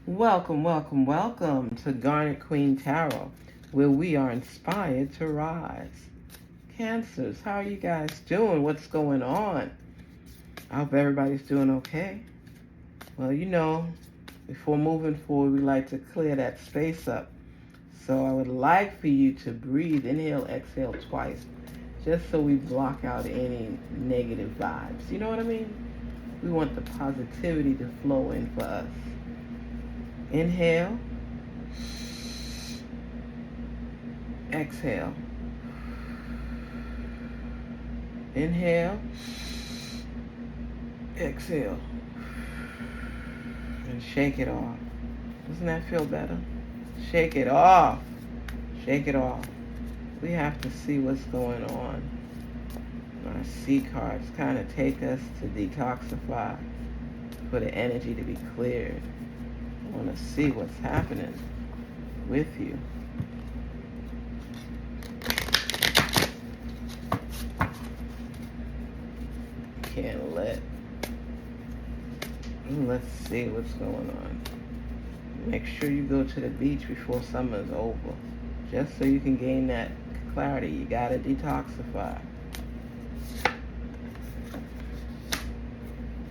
Welcome, welcome, welcome to Garnetqueentarot, where we are inspired to rise. Cancers, how are you guys doing? What's going on? I hope everybody's doing okay. Well, before moving forward, we like to clear that space up. So I would like for you to breathe, inhale, exhale twice, just so we block out any negative vibes. You know what I mean? We want the positivity to flow in for us. Inhale, exhale. Inhale, exhale, and shake it off. Doesn't that feel better? Shake it off. Shake it off. We have to see what's going on. Our C cards kind of take us to detoxify, for the energy to be cleared. I want to see what's happening with you. Can't let. Let's see what's going on. Make sure you go to the beach before summer's over, just so you can gain that clarity. You gotta detoxify.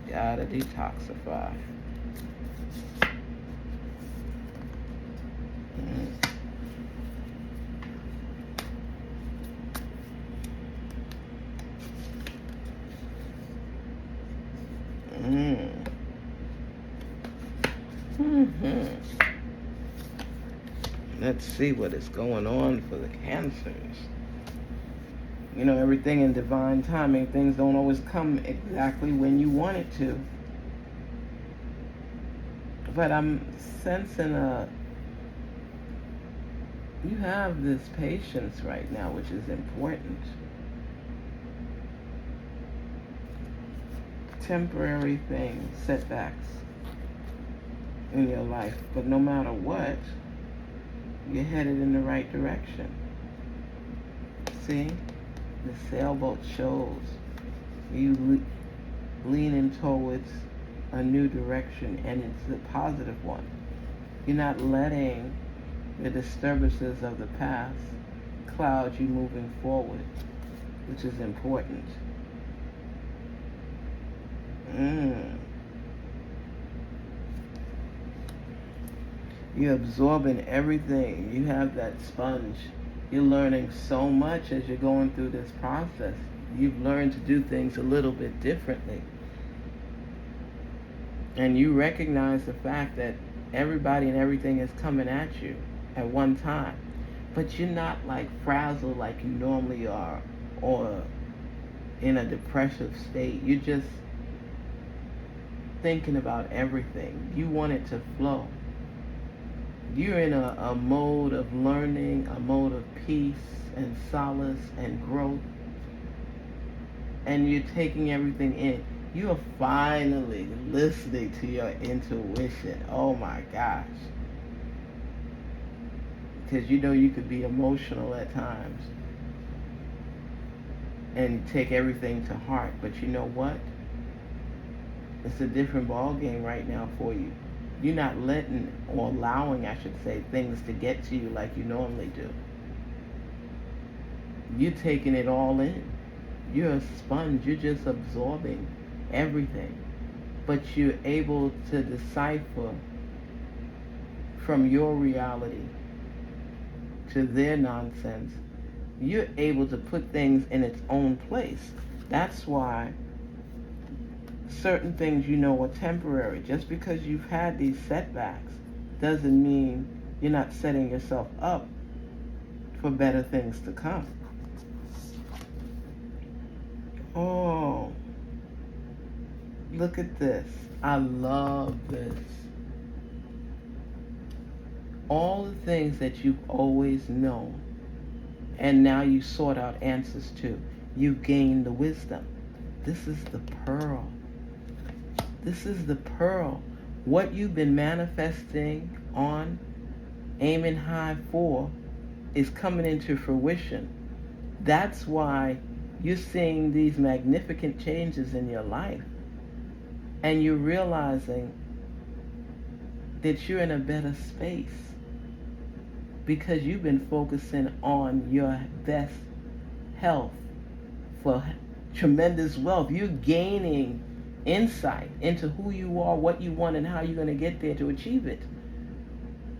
Gotta detoxify. Let's see what is going on for the Cancers. Everything in divine timing, things don't always come exactly when you want it to. But I'm sensing you have this patience right now, which is important. Temporary things, setbacks in your life, but no matter what, you're headed in the right direction. See, the sailboat shows you leaning towards a new direction, and it's a positive one. You're not letting the disturbances of the past cloud you moving forward, which is important. You're absorbing everything. You have that sponge. You're learning so much as you're going through this process. You've learned to do things a little bit differently. And you recognize the fact that everybody and everything is coming at you at one time. But you're not like frazzled like you normally are, or in a depressive state. You're just thinking about everything. You want it to flow. You're in a mode of learning, a mode of peace and solace and growth. And you're taking everything in. You are finally listening to your intuition. Oh my gosh. Because you could be emotional at times and take everything to heart. But you know what? It's a different ball game right now for you. You're not letting, or allowing, I should say, things to get to you like you normally do. You're taking it all in. You're a sponge. You're just absorbing everything. But you're able to decipher from your reality to their nonsense. You're able to put things in its own place. That's why certain things are temporary. Just because you've had these setbacks doesn't mean you're not setting yourself up for better things to come. Oh, look at this. I love this. All the things that you've always known, and now you sort out answers to. You've gained the wisdom. This is the pearl. This is the pearl. What you've been manifesting on, aiming high for, is coming into fruition. That's why you're seeing these magnificent changes in your life. And you're realizing that you're in a better space because you've been focusing on your best health for tremendous wealth. You're gaining insight into who you are, what you want, and how you're going to get there to achieve it.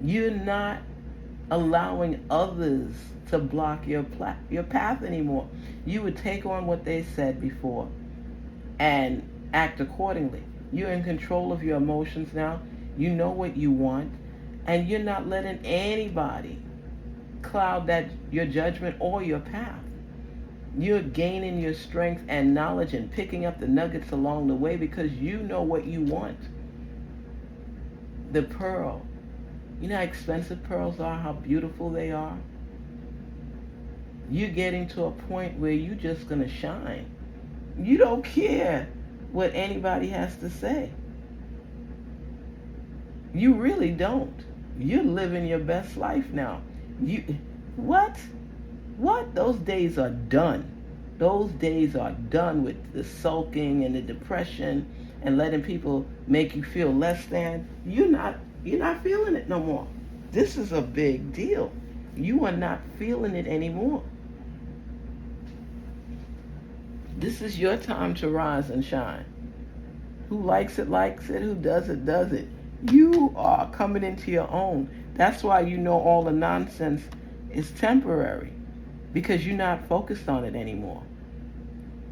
You're not allowing others to block your path anymore. You would take on what they said before and act accordingly. You're in control of your emotions now. You know what you want, and you're not letting anybody cloud your judgment or your path. You're gaining your strength and knowledge and picking up the nuggets along the way because you know what you want. The pearl. You know how expensive pearls are, how beautiful they are? You're getting to a point where you're just going to shine. You don't care what anybody has to say. You really don't. You're living your best life now. What? Those days are done. Those days are done with the sulking and the depression and letting people make you feel less than. You're not feeling it no more. This is a big deal. You are not feeling it anymore. This is your time to rise and shine. Who likes it, likes it. Who does it, does it. You are coming into your own. That's why you know all the nonsense is temporary, because you're not focused on it anymore.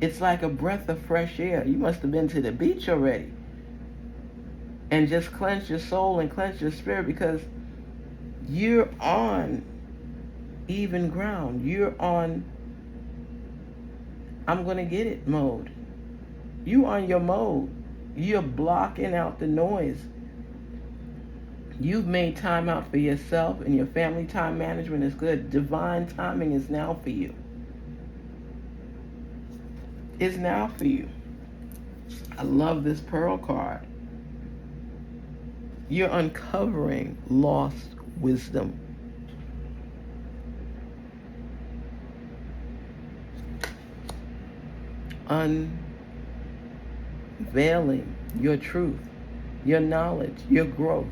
It's like a breath of fresh air. You must have been to the beach already and just cleanse your soul and cleanse your spirit, because you're on even ground. You're on I'm going to get it mode. You on your mode. You're blocking out the noise. You've made time out for yourself, and your family time management is good. Divine timing is now for you. It's now for you. I love this pearl card. You're uncovering lost wisdom. Unveiling your truth, your knowledge, your growth.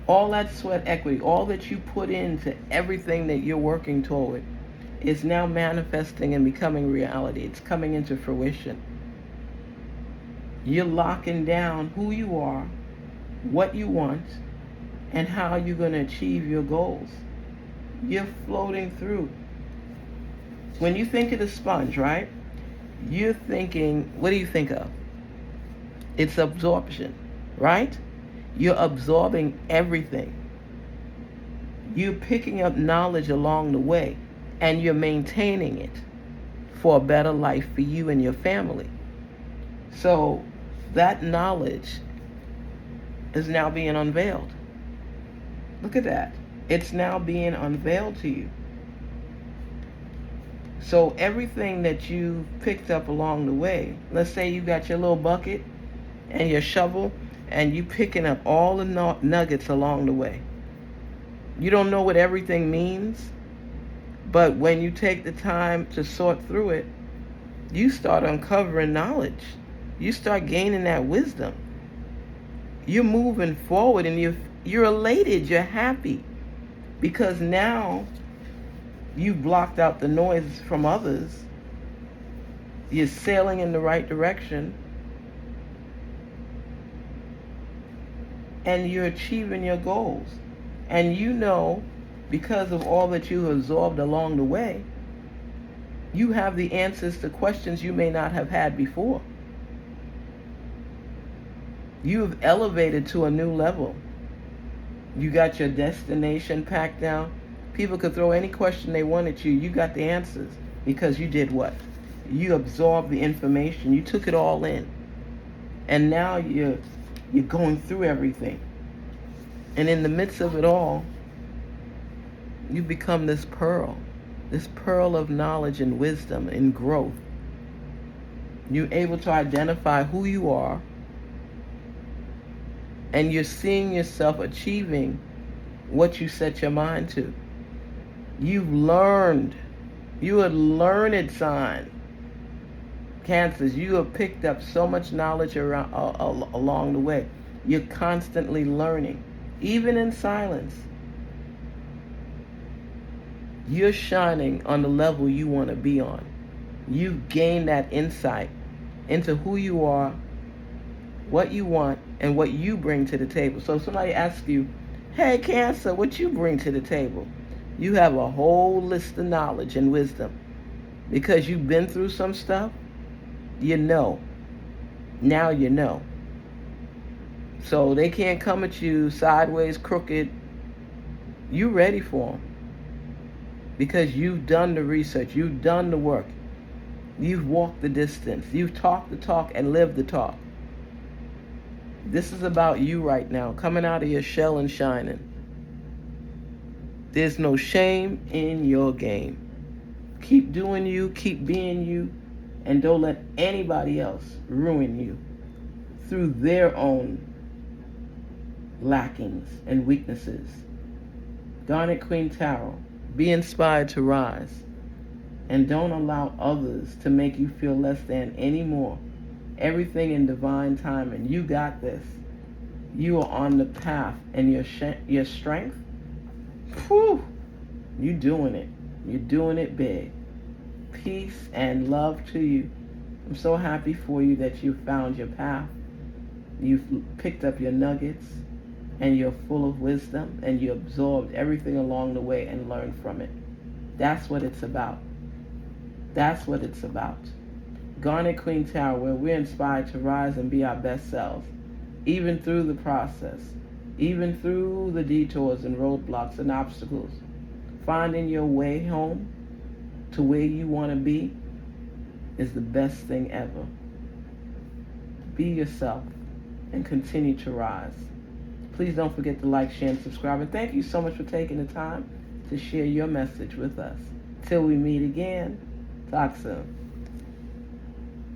All that sweat equity, all that you put into everything that you're working toward is now manifesting and becoming reality. It's coming into fruition. You're locking down who you are, what you want, and how you're going to achieve your goals. You're floating through. When you think of the sponge, right? You're thinking, what do you think of? It's absorption, right? You're absorbing everything. You're picking up knowledge along the way, and you're maintaining it for a better life for you and your family. So that knowledge is now being unveiled. Look at that. It's now being unveiled to you. So everything that you picked up along the way, let's say you got your little bucket and your shovel, and you picking up all the nuggets along the way. You don't know what everything means, but when you take the time to sort through it, you start uncovering knowledge. You start gaining that wisdom. You're moving forward, and you're elated, you're happy, because now you've blocked out the noise from others. You're sailing in the right direction, and you're achieving your goals. And you know, because of all that you absorbed along the way, you have the answers to questions you may not have had before. You have elevated to a new level. You got your destination packed down. People could throw any question they want at you. You got the answers, because you did what? You absorbed the information. You took it all in. And now you're going through everything. And in the midst of it all, you become this pearl of knowledge and wisdom and growth. You're able to identify who you are, and you're seeing yourself achieving what you set your mind to. You've learned. You a learned sign. Cancers, you have picked up so much knowledge along the way. You're constantly learning, even in silence. You're shining on the level you want to be on. You've gained that insight into who you are, what you want, and what you bring to the table. So if somebody asks you, hey, Cancer, what you bring to the table? You have a whole list of knowledge and wisdom. Because you've been through some stuff, you know. Now you know. So they can't come at you sideways, crooked. You ready for them. Because you've done the research. You've done the work. You've walked the distance. You've talked the talk and lived the talk. This is about you right now, coming out of your shell and shining. There's no shame in your game. Keep doing you, keep being you, and don't let anybody else ruin you through their own lackings and weaknesses. Garnetqueentarot, be inspired to rise, and don't allow others to make you feel less than anymore. Everything in divine timing. You got this. You are on the path, and your strength, whew, you're doing it. You're doing it big. Peace and love to you. I'm so happy for you that you found your path. You've picked up your nuggets, and you're full of wisdom, and you absorbed everything along the way and learned from it. That's what it's about. That's what it's about. Garnetqueentarot, where we're inspired to rise and be our best selves, even through the process, even through the detours and roadblocks and obstacles. Finding your way home to where you want to be is the best thing ever. Be yourself and continue to rise. Please don't forget to like, share, and subscribe. And thank you so much for taking the time to share your message with us. Till we meet again, talk soon.